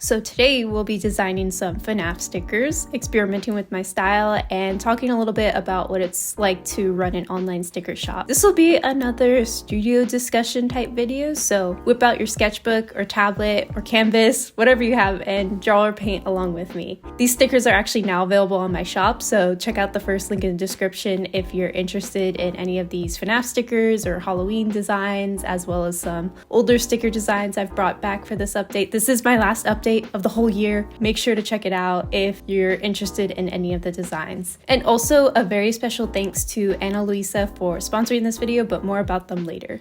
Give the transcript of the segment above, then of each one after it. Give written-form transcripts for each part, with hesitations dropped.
So today we'll be designing some FNAF stickers, experimenting with my style, and talking a little bit about what it's like to run an online sticker shop. This will be another studio discussion type video, so whip out your sketchbook or tablet or canvas, whatever you have, and draw or paint along with me. These stickers are actually now available on my shop, so check out the first link in the description if you're interested in any of these FNAF stickers or Halloween designs, as well as some older sticker designs I've brought back for this update. This is my last update of the whole year. Make sure to check it out if you're interested in any of the designs. And also a very special thanks to Ana Luisa for sponsoring this video, but more about them later.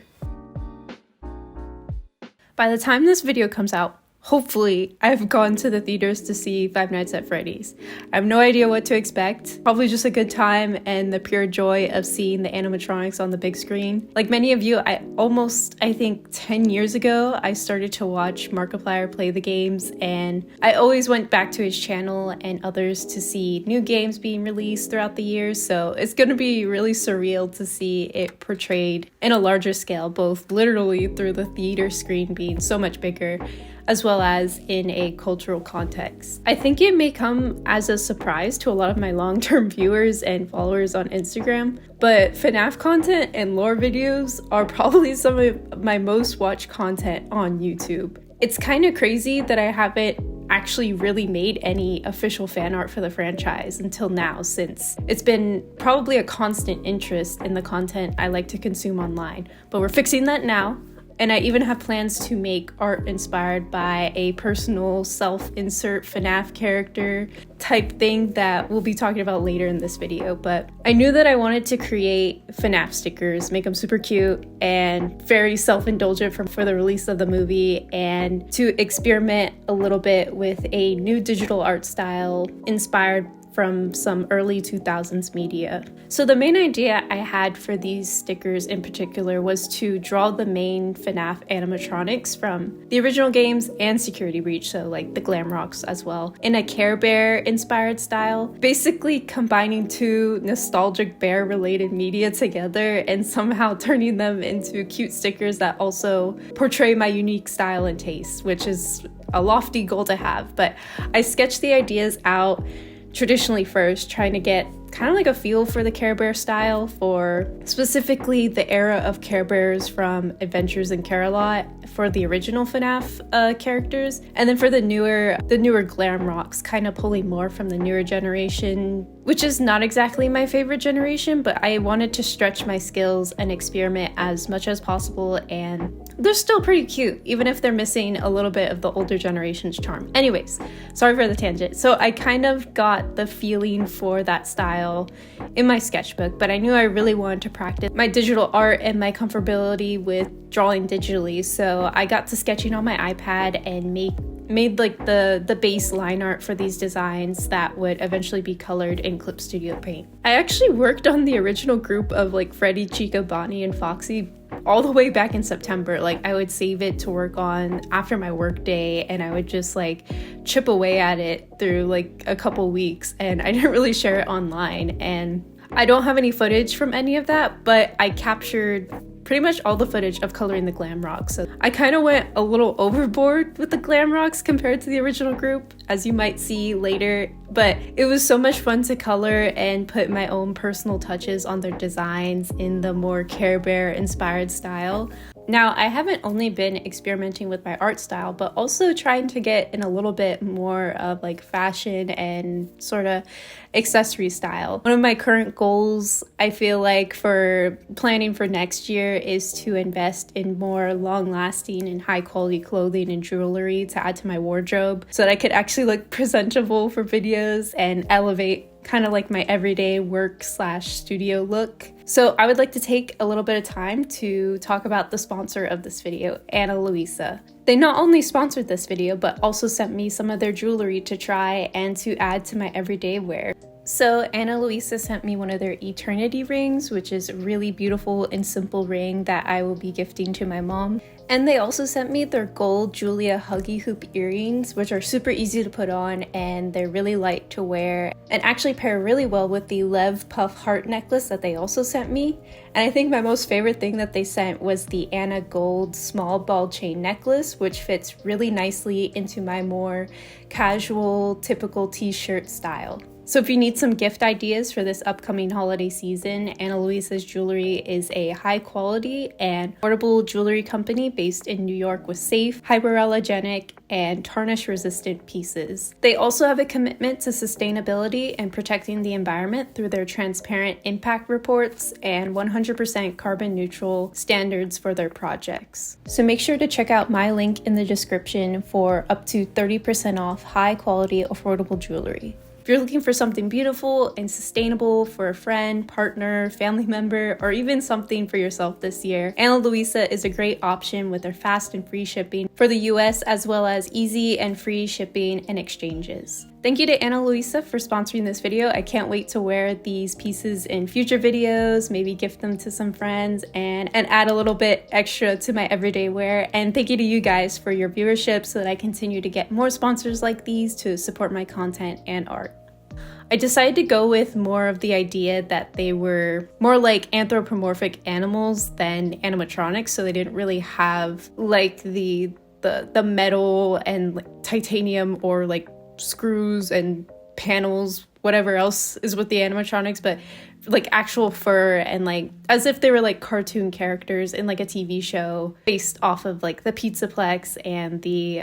By the time this video comes out, hopefully I've gone to the theaters to see Five Nights at Freddy's. I have no idea what to expect. Probably just a good time and the pure joy of seeing the animatronics on the big screen. Like many of you, I think 10 years ago, I started to watch Markiplier play the games, and I always went back to his channel and others to see new games being released throughout the years. So it's gonna be really surreal to see it portrayed in a larger scale, both literally through the theater screen being so much bigger, as well as in a cultural context. I think it may come as a surprise to a lot of my long-term viewers and followers on Instagram, but FNAF content and lore videos are probably some of my most watched content on YouTube. It's kind of crazy that I haven't actually really made any official fan art for the franchise until now, since it's been probably a constant interest in the content I like to consume online. But we're fixing that now. And I even have plans to make art inspired by a personal self-insert FNAF character type thing that we'll be talking about later in this video. But I knew that I wanted to create FNAF stickers, make them super cute and very self-indulgent for the release of the movie, and to experiment a little bit with a new digital art style inspired from some early 2000s media. So the main idea I had for these stickers in particular was to draw the main FNAF animatronics from the original games and Security Breach, so like the Glam Rocks as well, in a Care Bear inspired style, basically combining two nostalgic bear related media together and somehow turning them into cute stickers that also portray my unique style and taste, which is a lofty goal to have. But I sketched the ideas out traditionally first, trying to get kind of like a feel for the Care Bear style, for specifically the era of Care Bears from Adventures in Care-a-Lot for the original FNAF characters, and then for the newer Glam Rocks, kind of pulling more from the newer generation, which is not exactly my favorite generation, but I wanted to stretch my skills and experiment as much as possible, and they're still pretty cute, even if they're missing a little bit of the older generation's charm. Anyways, sorry for the tangent. So I kind of got the feeling for that style in my sketchbook, but I knew I really wanted to practice my digital art and my comfortability with drawing digitally. So I got to sketching on my iPad and made like the base line art for these designs that would eventually be colored in Clip Studio Paint. I actually worked on the original group of like Freddy, Chica, Bonnie, and Foxy all the way back in September. Like I would save it to work on after my work day, and I would just like chip away at it through like a couple weeks, and I didn't really share it online. And I don't have any footage from any of that, but I captured pretty much all the footage of coloring the Glam Rocks. So I kind of went a little overboard with the Glam Rocks compared to the original group, as you might see later, but it was so much fun to color and put my own personal touches on their designs in the more Care Bear inspired style. Now, I haven't only been experimenting with my art style, but also trying to get in a little bit more of like fashion and sort of accessory style. One of my current goals, I feel like, for planning for next year is to invest in more long-lasting and high-quality clothing and jewelry to add to my wardrobe so that I could actually look presentable for videos and elevate kind of like my everyday work/studio look. So I would like to take a little bit of time to talk about the sponsor of this video, Ana Luisa. They not only sponsored this video, but also sent me some of their jewelry to try and to add to my everyday wear. So Ana Luisa sent me one of their eternity rings, which is a really beautiful and simple ring that I will be gifting to my mom. And they also sent me their gold Julia Huggy Hoop earrings, which are super easy to put on and they're really light to wear and actually pair really well with the Lev Puff heart necklace that they also sent me. And I think my most favorite thing that they sent was the Ana Gold small ball chain necklace, which fits really nicely into my more casual, typical t-shirt style. So if you need some gift ideas for this upcoming holiday season, Ana Luisa's Jewelry is a high quality and affordable jewelry company based in New York with safe, hyperallergenic, and tarnish resistant pieces. They also have a commitment to sustainability and protecting the environment through their transparent impact reports and 100% carbon neutral standards for their projects. So make sure to check out my link in the description for up to 30% off high quality, affordable jewelry. If you're looking for something beautiful and sustainable for a friend, partner, family member, or even something for yourself this year, Ana Luisa is a great option with their fast and free shipping for the US, as well as easy and free shipping and exchanges. Thank you to Ana Luisa for sponsoring this video. I can't wait to wear these pieces in future videos, maybe gift them to some friends and add a little bit extra to my everyday wear. And thank you to you guys for your viewership so that I continue to get more sponsors like these to support my content and art. I decided to go with more of the idea that they were more like anthropomorphic animals than animatronics, so they didn't really have like the metal and like titanium or like screws and panels, whatever else is with the animatronics, but like actual fur and like as if they were like cartoon characters in like a TV show based off of like the Pizzaplex and the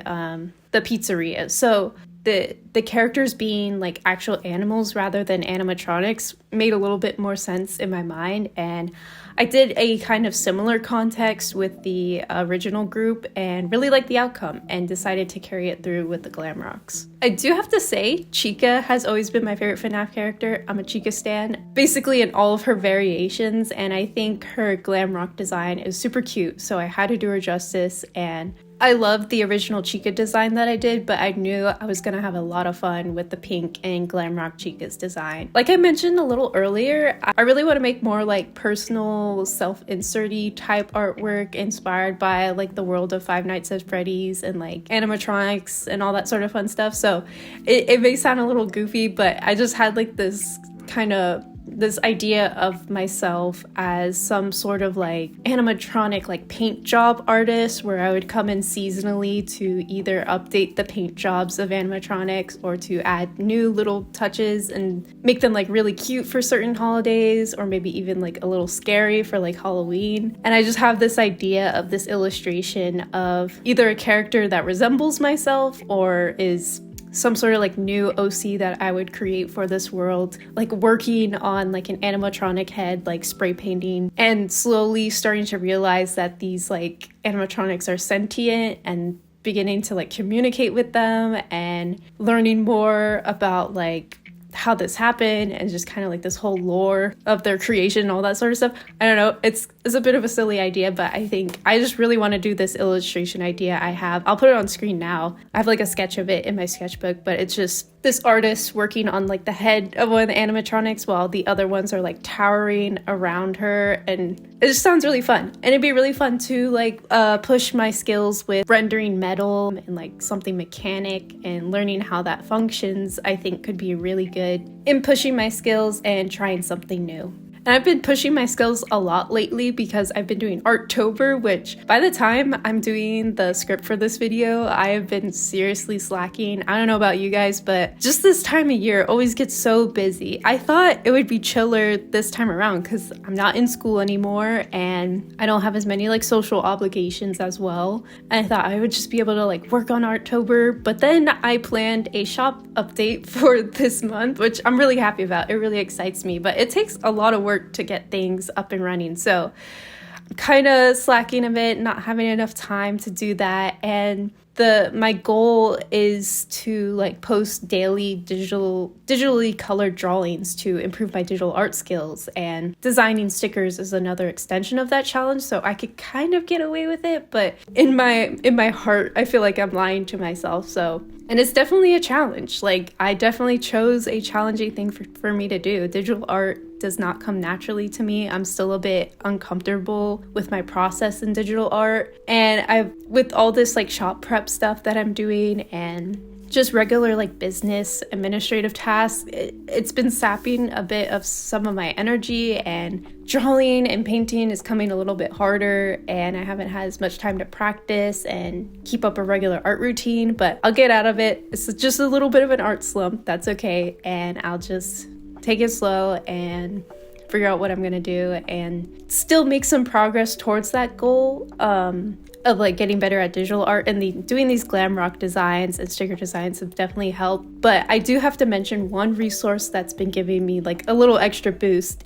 pizzeria. So the characters being like actual animals rather than animatronics made a little bit more sense in my mind, and I did a kind of similar context with the original group and really liked the outcome and decided to carry it through with the glam rocks. I do have to say, Chica has always been my favorite FNAF character. I'm a Chica stan, basically in all of her variations, and I think her glam rock design is super cute, so I had to do her justice. And I loved the original Chica design that I did, but I knew I was going to have a lot of fun with the pink and glam rock Chica's design. Like I mentioned a little earlier, I really want to make more like personal self-insert-y type artwork inspired by like the world of Five Nights at Freddy's and like animatronics and all that sort of fun stuff. So it may sound a little goofy, but I just had like this idea of myself as some sort of like animatronic like paint job artist, where I would come in seasonally to either update the paint jobs of animatronics or to add new little touches and make them like really cute for certain holidays, or maybe even like a little scary for like Halloween. And I just have this idea of this illustration of either a character that resembles myself or is some sort of like new OC that I would create for this world, like working on like an animatronic head, like spray painting, and slowly starting to realize that these like animatronics are sentient and beginning to like communicate with them and learning more about like how this happened and just kind of like this whole lore of their creation and all that sort of stuff. I don't know, it's a bit of a silly idea, but I think I just really want to do this illustration idea I have. I'll put it on screen now. I have like a sketch of it in my sketchbook, but it's just this artist working on like the head of one of the animatronics while the other ones are like towering around her, and it just sounds really fun. And it'd be really fun to like push my skills with rendering metal and like something mechanic, and learning how that functions I think could be really good in pushing my skills and trying something new. And I've been pushing my skills a lot lately because I've been doing Arttober, which by the time I'm doing the script for this video, I have been seriously slacking. I don't know about you guys, but just this time of year always gets so busy. I thought it would be chiller this time around because I'm not in school anymore and I don't have as many like social obligations as well. And I thought I would just be able to like work on Arttober, but then I planned a shop update for this month, which I'm really happy about. It really excites me, but it takes a lot of work to get things up and running, so I'm kind of slacking a bit, not having enough time to do that. And my goal is to like post daily digitally colored drawings to improve my digital art skills, and designing stickers is another extension of that challenge, so I could kind of get away with it, but in my heart I feel like I'm lying to myself. So And it's definitely a challenge. Like, I definitely chose a challenging thing for me to do. Digital art does not come naturally to me. I'm still a bit uncomfortable with my process in digital art. And with all this like shop prep stuff that I'm doing and just regular like business administrative tasks, it's been sapping a bit of some of my energy, and drawing and painting is coming a little bit harder, and I haven't had as much time to practice and keep up a regular art routine, but I'll get out of it. It's just a little bit of an art slump. That's okay. And I'll just take it slow and figure out what I'm gonna do and still make some progress towards that goal of like getting better at digital art. And doing these glam rock designs and sticker designs have definitely helped. But I do have to mention one resource that's been giving me like a little extra boost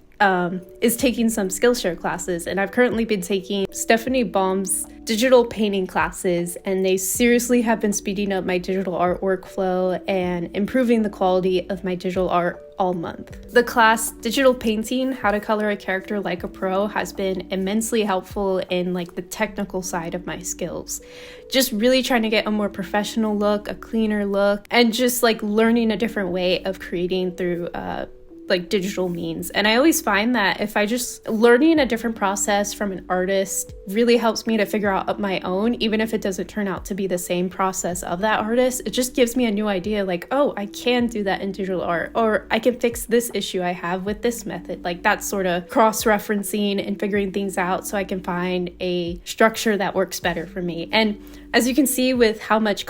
is taking some Skillshare classes. And I've currently been taking Stephanie Baum's digital painting classes, and they seriously have been speeding up my digital art workflow and improving the quality of my digital art all month. The class Digital Painting, How to Color a Character Like a Pro, has been immensely helpful in like the technical side of my skills. Just really trying to get a more professional look, a cleaner look, and just like learning a different way of creating through like digital means. And I always find that if I just learning a different process from an artist really helps me to figure out my own, even if it doesn't turn out to be the same process of that artist, it just gives me a new idea, like, oh, I can do that in digital art, or I can fix this issue I have with this method. Like that sort of cross-referencing and figuring things out so I can find a structure that works better for me. And as you can see with how much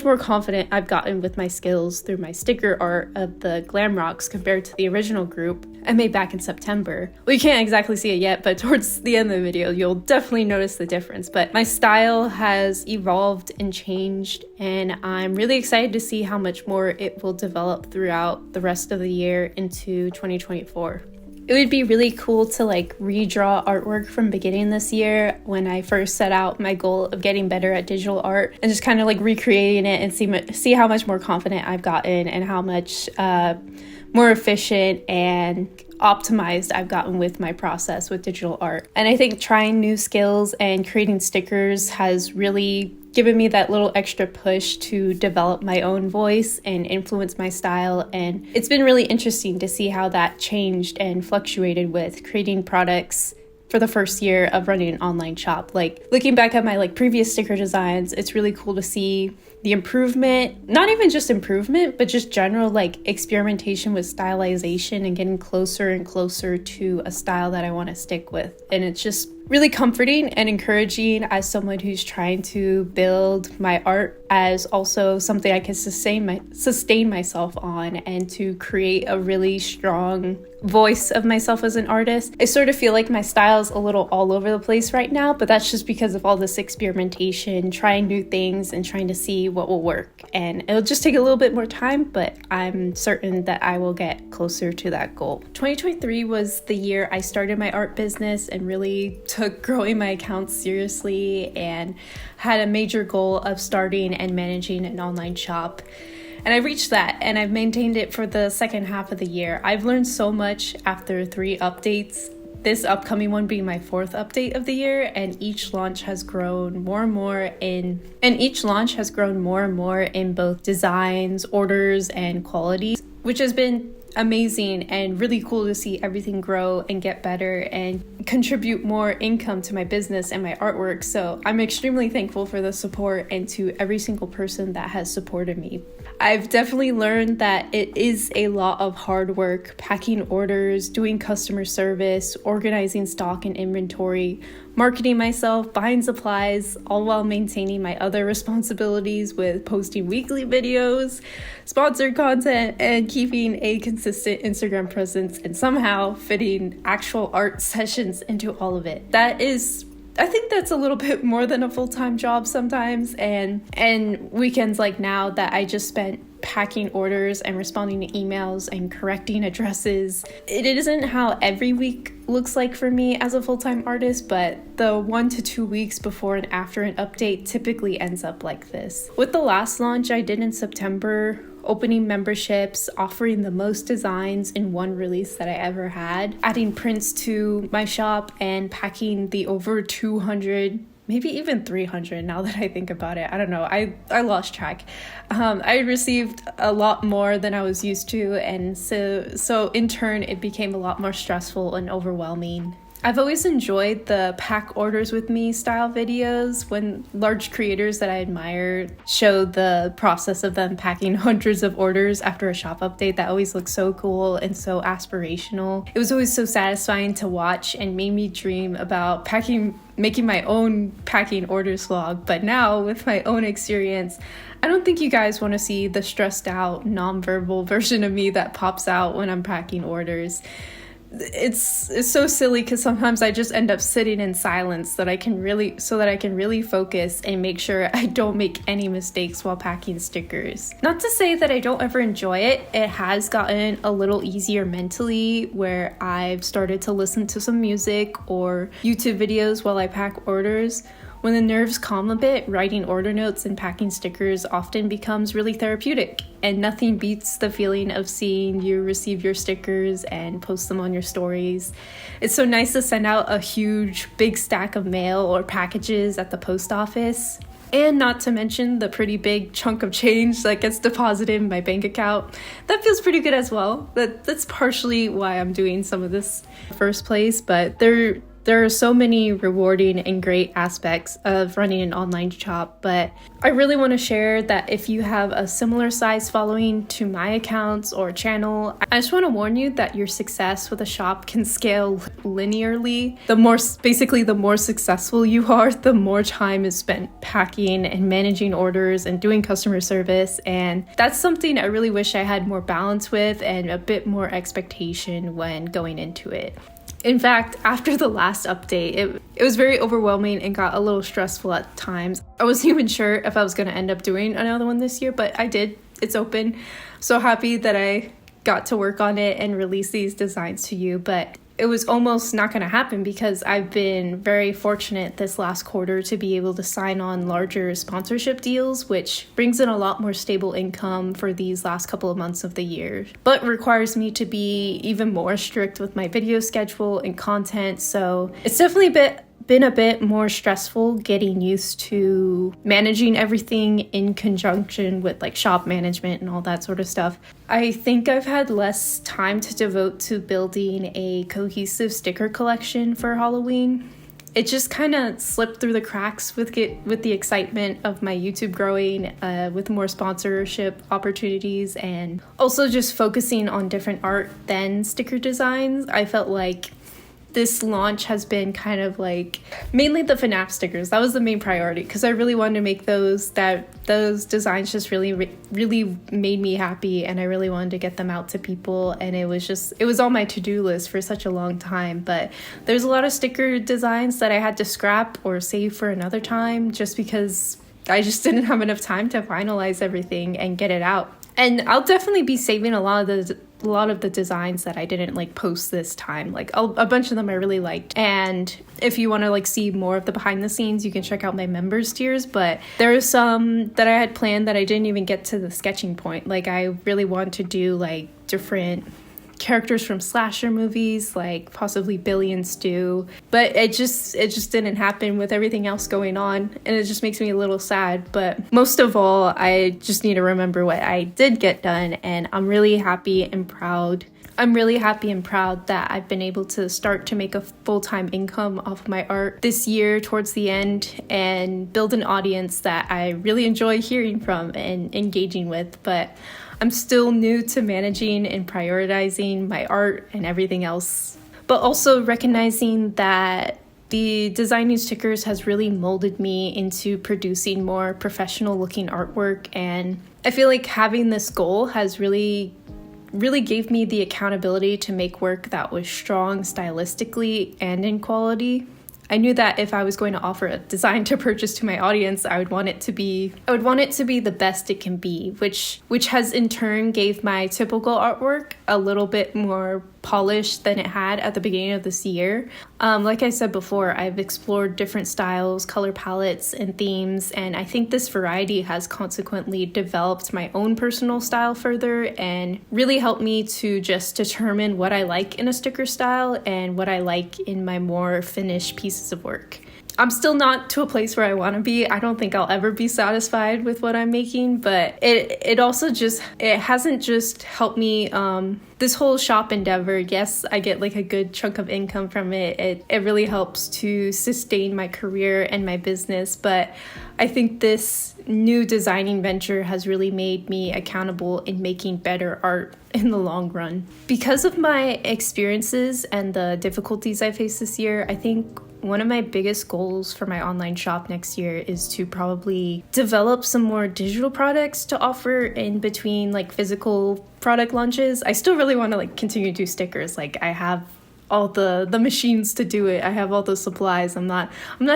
more confident I've gotten with my skills through my sticker art of the glam rocks compared to the original group I made back in September. Well, you can't exactly see it yet, but towards the end of the video, you'll definitely notice the difference. But my style has evolved and changed, and I'm really excited to see how much more it will develop throughout the rest of the year into 2024. It would be really cool to like redraw artwork from beginning this year when I first set out my goal of getting better at digital art, and just kind of like recreating it and see how much more confident I've gotten and how much more efficient and optimized I've gotten with my process with digital art. And I think trying new skills and creating stickers has really given me that little extra push to develop my own voice and influence my style. And it's been really interesting to see how that changed and fluctuated with creating products for the first year of running an online shop. Like looking back at my like previous sticker designs, it's really cool to see the improvement, not even just improvement, but just general like experimentation with stylization and getting closer and closer to a style that I want to stick with. And it's just really comforting and encouraging as someone who's trying to build my art as also something I can sustain myself on, and to create a really strong voice of myself as an artist. I sort of feel like my style's a little all over the place right now, but that's just because of all this experimentation, trying new things and trying to see what will work. And it'll just take a little bit more time, but I'm certain that I will get closer to that goal. 2023 was the year I started my art business and really took growing my accounts seriously, and had a major goal of starting and managing an online shop. And I reached that, and I've maintained it for the second half of the year. I've learned so much after 3 updates, this upcoming one being my 4th update of the year, and each launch has grown more and more in both designs, orders, and quality, which has been amazing and really cool to see everything grow and get better and contribute more income to my business and my artwork. So I'm extremely thankful for the support and to every single person that has supported me. I've definitely learned that it is a lot of hard work, packing orders, doing customer service, organizing stock and inventory, marketing myself, buying supplies, all while maintaining my other responsibilities with posting weekly videos, sponsored content, and keeping a consistent Instagram presence, and somehow fitting actual art sessions into all of it. I think that's a little bit more than a full-time job sometimes, and weekends like now that I just spent packing orders and responding to emails and correcting addresses. It isn't how every week looks like for me as a full-time artist, but the 1 to 2 weeks before and after an update typically ends up like this. With the last launch I did in September, opening memberships, offering the most designs in one release that I ever had, adding prints to my shop, and packing the over 200 maybe even 300 now that I think about it. I don't know. I lost track. I received a lot more than I was used to, and so in turn it became a lot more stressful and overwhelming. I've always enjoyed the pack orders with me style videos when large creators that I admire show the process of them packing hundreds of orders after a shop update. That always looks so cool and so aspirational. It was always so satisfying to watch and made me dream about making my own packing orders log. But now with my own experience, I don't think you guys want to see the stressed out, non-verbal version of me that pops out when I'm packing orders. It's so silly because sometimes I just end up sitting in silence so that I can really focus and make sure I don't make any mistakes while packing stickers. Not to say that I don't ever enjoy it. It has gotten a little easier mentally, where I've started to listen to some music or YouTube videos while I pack orders. When the nerves calm a bit, writing order notes and packing stickers often becomes really therapeutic, and nothing beats the feeling of seeing you receive your stickers and post them on your stories. It's so nice to send out a huge, big stack of mail or packages at the post office. And not to mention the pretty big chunk of change that gets deposited in my bank account. That feels pretty good as well. That's partially why I'm doing some of this in the first place, but there are so many rewarding and great aspects of running an online shop, but I really want to share that if you have a similar size following to my accounts or channel, I just want to warn you that your success with a shop can scale linearly. The more successful you are, the more time is spent packing and managing orders and doing customer service, and that's something I really wish I had more balance with and a bit more expectation when going into it. In fact, after the last update, it was very overwhelming and got a little stressful at times. I wasn't even sure if I was going to end up doing another one this year, but I did. It's open. So happy that I got to work on it and release these designs to you, but it was almost not going to happen because I've been very fortunate this last quarter to be able to sign on larger sponsorship deals, which brings in a lot more stable income for these last couple of months of the year, but requires me to be even more strict with my video schedule and content. So it's definitely been a bit more stressful getting used to managing everything in conjunction with like shop management and all that sort of stuff. I think I've had less time to devote to building a cohesive sticker collection for Halloween. It just kind of slipped through the cracks with the excitement of my YouTube growing, with more sponsorship opportunities, and also just focusing on different art than sticker designs. I felt like this launch has been kind of like mainly the FNAF stickers. That was the main priority because I really wanted to make those designs just really made me happy, and I really wanted to get them out to people, and it was on my to-do list for such a long time. But there's a lot of sticker designs that I had to scrap or save for another time just because I just didn't have enough time to finalize everything and get it out. And I'll definitely be saving a lot of the designs that I didn't like post this time. Like a bunch of them I really liked. And if you want to like see more of the behind the scenes, you can check out my members tiers. But there are some that I had planned that I didn't even get to the sketching point. Like I really want to do like different characters from slasher movies, like possibly Billy and Stu, but it just didn't happen with everything else going on, and it just makes me a little sad. But most of all, I just need to remember what I did get done, and I'm really happy and proud that I've been able to start to make a full-time income off of my art this year towards the end and build an audience that I really enjoy hearing from and engaging with. But I'm still new to managing and prioritizing my art and everything else, but also recognizing that the designing stickers has really molded me into producing more professional looking artwork. And I feel like having this goal has really gave me the accountability to make work that was strong stylistically and in quality. I knew that if I was going to offer a design to purchase to my audience, I would want it to be the best it can be, which has in turn gave my typical artwork a little bit more polish than it had at the beginning of this year. Like I said before, I've explored different styles, color palettes, and themes, and I think this variety has consequently developed my own personal style further and really helped me to just determine what I like in a sticker style and what I like in my more finished pieces of work. I'm still not to a place where I want to be. I don't think I'll ever be satisfied with what I'm making, but it also just, it hasn't just helped me, this whole shop endeavor. Yes, I get like a good chunk of income from it. It really helps to sustain my career and my business, but I think this new designing venture has really made me accountable in making better art in the long run. Because of my experiences and the difficulties I faced this year, I think one of my biggest goals for my online shop next year is to probably develop some more digital products to offer in between like physical product launches. I still really want to like continue to do stickers. Like I have all the machines to do it. I have all the supplies. I'm not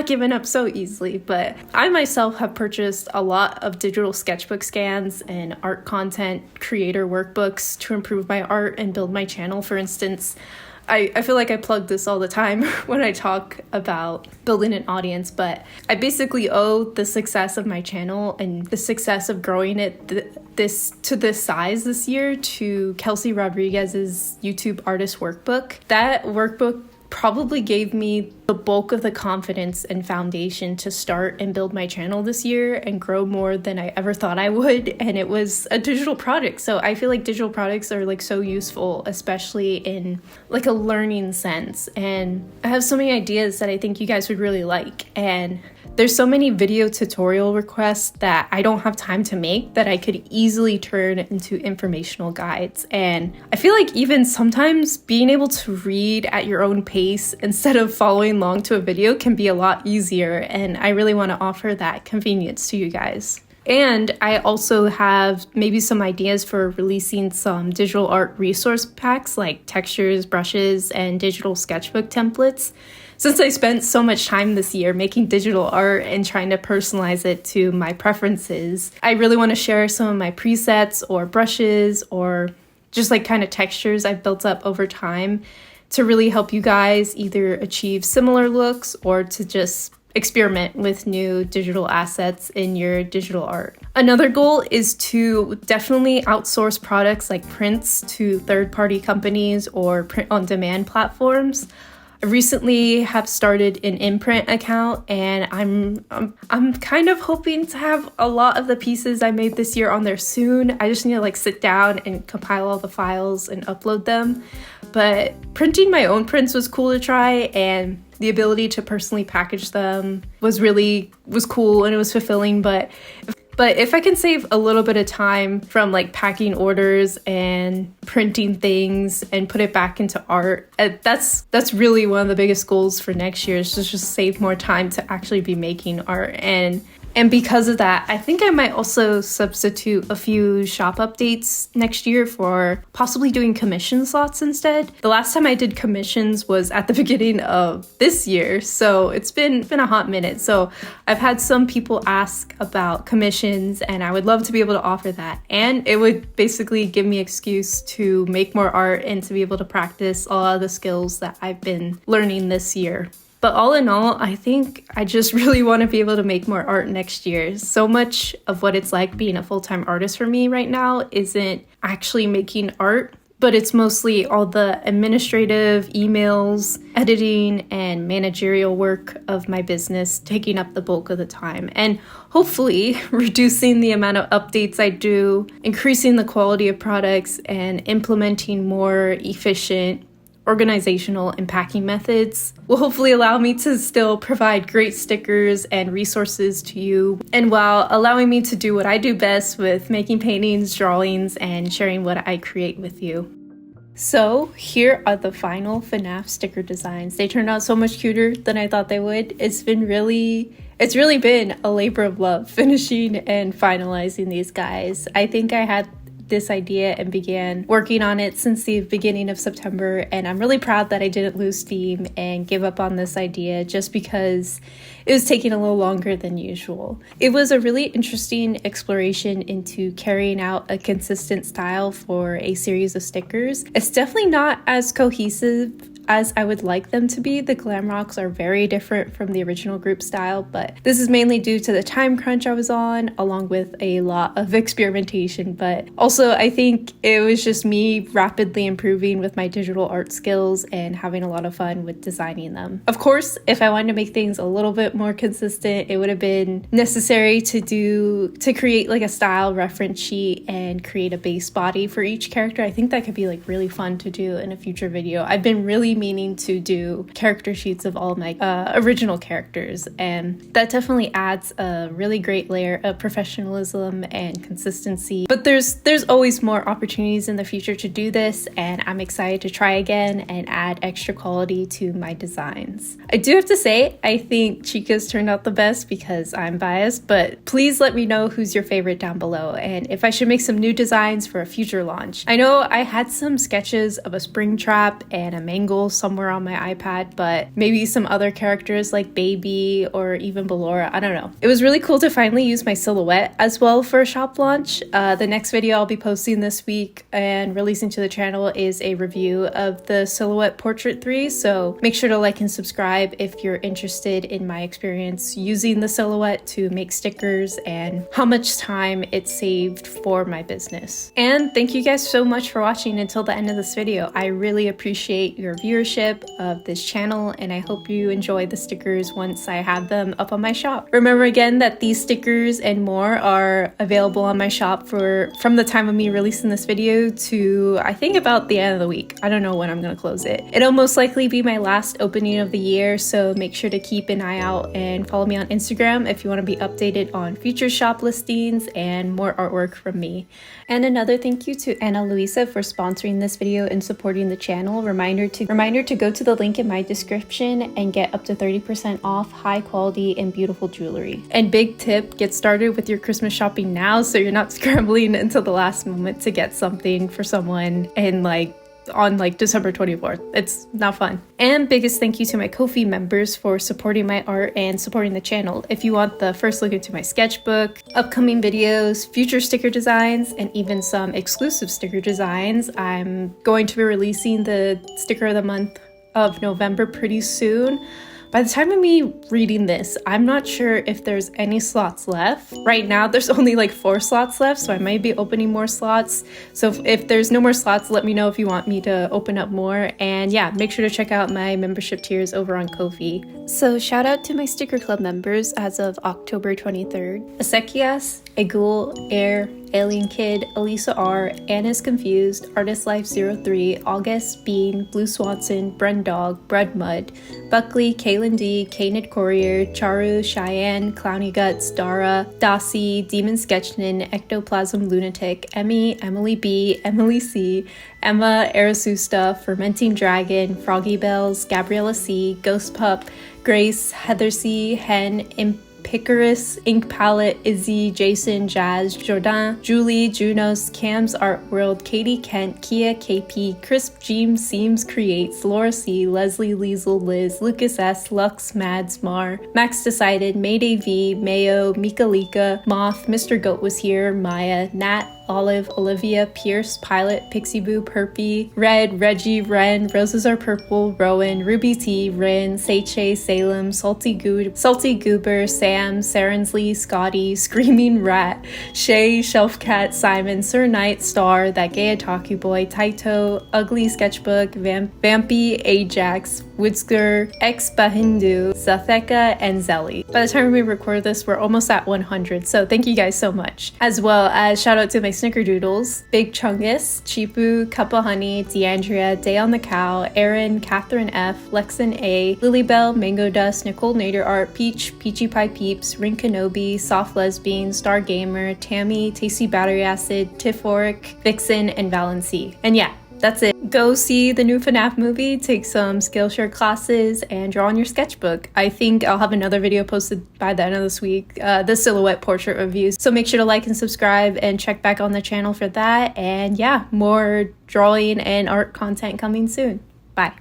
giving up so easily, but I myself have purchased a lot of digital sketchbook scans and art content creator workbooks to improve my art and build my channel. For instance, I feel like I plug this all the time when I talk about building an audience, but I basically owe the success of my channel and the success of growing it to this size this year to Kelsey Rodriguez's YouTube artist workbook. That workbook probably gave me the bulk of the confidence and foundation to start and build my channel this year and grow more than I ever thought I would. And it was a digital product. So I feel like digital products are like so useful, especially in like a learning sense. And I have so many ideas that I think you guys would really like. And there's so many video tutorial requests that I don't have time to make that I could easily turn into informational guides. And I feel like even sometimes being able to read at your own pace instead of following along to a video can be a lot easier. And I really want to offer that convenience to you guys. And I also have maybe some ideas for releasing some digital art resource packs like textures, brushes, and digital sketchbook templates. Since I spent so much time this year making digital art and trying to personalize it to my preferences, I really want to share some of my presets or brushes or just like kind of textures I've built up over time to really help you guys either achieve similar looks or to just experiment with new digital assets in your digital art. Another goal is to definitely outsource products like prints to third-party companies or print-on-demand platforms. I recently have started an imprint account, and I'm kind of hoping to have a lot of the pieces I made this year on there soon. I just need to like sit down and compile all the files and upload them. But printing my own prints was cool to try, and the ability to personally package them was cool and it was fulfilling. But if I can save a little bit of time from like packing orders and printing things and put it back into art, that's really one of the biggest goals for next year, is to just save more time to actually be making art. And because of that, I think I might also substitute a few shop updates next year for possibly doing commission slots instead. The last time I did commissions was at the beginning of this year, so it's been a hot minute. So I've had some people ask about commissions, and I would love to be able to offer that. And it would basically give me an excuse to make more art and to be able to practice a lot of the skills that I've been learning this year. But all in all, I think I just really want to be able to make more art next year. So much of what it's like being a full-time artist for me right now isn't actually making art, but it's mostly all the administrative emails, editing, and managerial work of my business taking up the bulk of the time. And hopefully reducing the amount of updates I do, increasing the quality of products, and implementing more efficient organizational and packing methods will hopefully allow me to still provide great stickers and resources to you, and while allowing me to do what I do best with making paintings, drawings, and sharing what I create with you. So here are the final FNAF sticker designs. They turned out so much cuter than I thought they would. It's really been a labor of love finishing and finalizing these guys. I think I had this idea and began working on it since the beginning of September, and I'm really proud that I didn't lose steam and give up on this idea just because it was taking a little longer than usual. It was a really interesting exploration into carrying out a consistent style for a series of stickers. It's definitely not as cohesive as I would like them to be. The glam rocks are very different from the original group style, but this is mainly due to the time crunch I was on, along with a lot of experimentation. But also I think it was just me rapidly improving with my digital art skills and having a lot of fun with designing them. Of course, if I wanted to make things a little bit more consistent, it would have been necessary to create like a style reference sheet and create a base body for each character. I think that could be like really fun to do in a future video. I've been really meaning to do character sheets of all my original characters, and that definitely adds a really great layer of professionalism and consistency. But there's always more opportunities in the future to do this, and I'm excited to try again and add extra quality to my designs. I do have to say, I think Chica's turned out the best because I'm biased, but please let me know who's your favorite down below and if I should make some new designs for a future launch. I know I had some sketches of a Springtrap and a Mangle somewhere on my iPad, but maybe some other characters like Baby or even Ballora, I don't know. It was really cool to finally use my silhouette as well for a shop launch. The next video I'll be posting this week and releasing to the channel is a review of the Silhouette Portrait 3, so make sure to like and subscribe if you're interested in my experience using the silhouette to make stickers and how much time it saved for my business. And thank you guys so much for watching until the end of this video. I really appreciate your viewership of this channel, and I hope you enjoy the stickers once I have them up on my shop. Remember again that these stickers and more are available on my shop from the time of me releasing this video to I think about the end of the week. I don't know when I'm gonna close it. It'll most likely be my last opening of the year, so make sure to keep an eye out and follow me on Instagram if you want to be updated on future shop listings and more artwork from me. And another thank you to Ana Luisa for sponsoring this video and supporting the channel. Reminder to go to the link in my description and get up to 30% off high quality and beautiful jewelry. And big tip, get started with your Christmas shopping now so you're not scrambling until the last moment to get something for someone and on December 24th. It's not fun. And biggest thank you to my Ko-fi members for supporting my art and supporting the channel. If you want the first look into my sketchbook, upcoming videos, future sticker designs, and even some exclusive sticker designs, I'm going to be releasing the sticker of the month of November pretty soon. By the time of me reading this, I'm not sure if there's any slots left. Right now, there's only like 4 slots left, so I might be opening more slots. So if there's no more slots, let me know if you want me to open up more. And yeah, make sure to check out my membership tiers over on Ko-fi. So shout out to my sticker club members as of October 23rd. Asekias, Egul, Air, Alien Kid, Elisa R, Anna's Confused, Artist Life 03, August, Bean, Blue Swanson, Bren Dog, Bread Mud, Buckley, Kaylin D, Canid Courier, Charu, Cheyenne, Clowny Guts, Dara, Dossie, Demon Sketchnin, Ectoplasm Lunatic, Emmy, Emily B, Emily C, Emma, Arasusta, Fermenting Dragon, Froggy Bells, Gabriella C, Ghost Pup, Grace, Heather C, Hen, Picarus, Ink Palette, Izzy, Jason, Jazz, Jordan, Julie, Junos, Cam's Art World, Katie Kent, Kia KP, Crisp James Seams Creates, Laura C, Leslie Liesel, Liz, Lucas S, Lux, Mads, Mar, Max Decided, Mayday V, Mayo, Mika Lika, Moth, Mr. Goat Was Here, Maya, Nat, Olive, Olivia, Pierce, Pilot, Pixie Boo, Perpy, Red, Reggie, Ren, Roses Are Purple, Rowan, Ruby T, Rin, Seiche, Salem, Salty Goober, Sam, Sarensley, Scotty, Screaming Rat, Shay, Shelf Cat, Simon, Sir Knight, Star, That Gay Otaku Boy, Taito, Ugly Sketchbook, Vampy, Ajax, Woodsker, Ex Bahindu, Zatheka, and Zelly. By the time we record this, we're almost at 100, so thank you guys so much. As well as shout out to my snickerdoodles, Big Chungus, Chipu, Cup of Honey, Deandria, Day on the Cow, Erin, Catherine F, Lexan A, Lilybell, Mango Dust, Nicole Nader Art, Peach, Peachy Pie Peeps, Rin Kenobi, Soft Lesbian, Star Gamer, Tammy, Tasty Battery Acid, Tifforic, Vixen, and Valency. And yeah, that's it. Go see the new FNAF movie, take some Skillshare classes, and draw on your sketchbook. I think I'll have another video posted by the end of this week, the silhouette portrait reviews. So make sure to like and subscribe and check back on the channel for that. And yeah, more drawing and art content coming soon. Bye.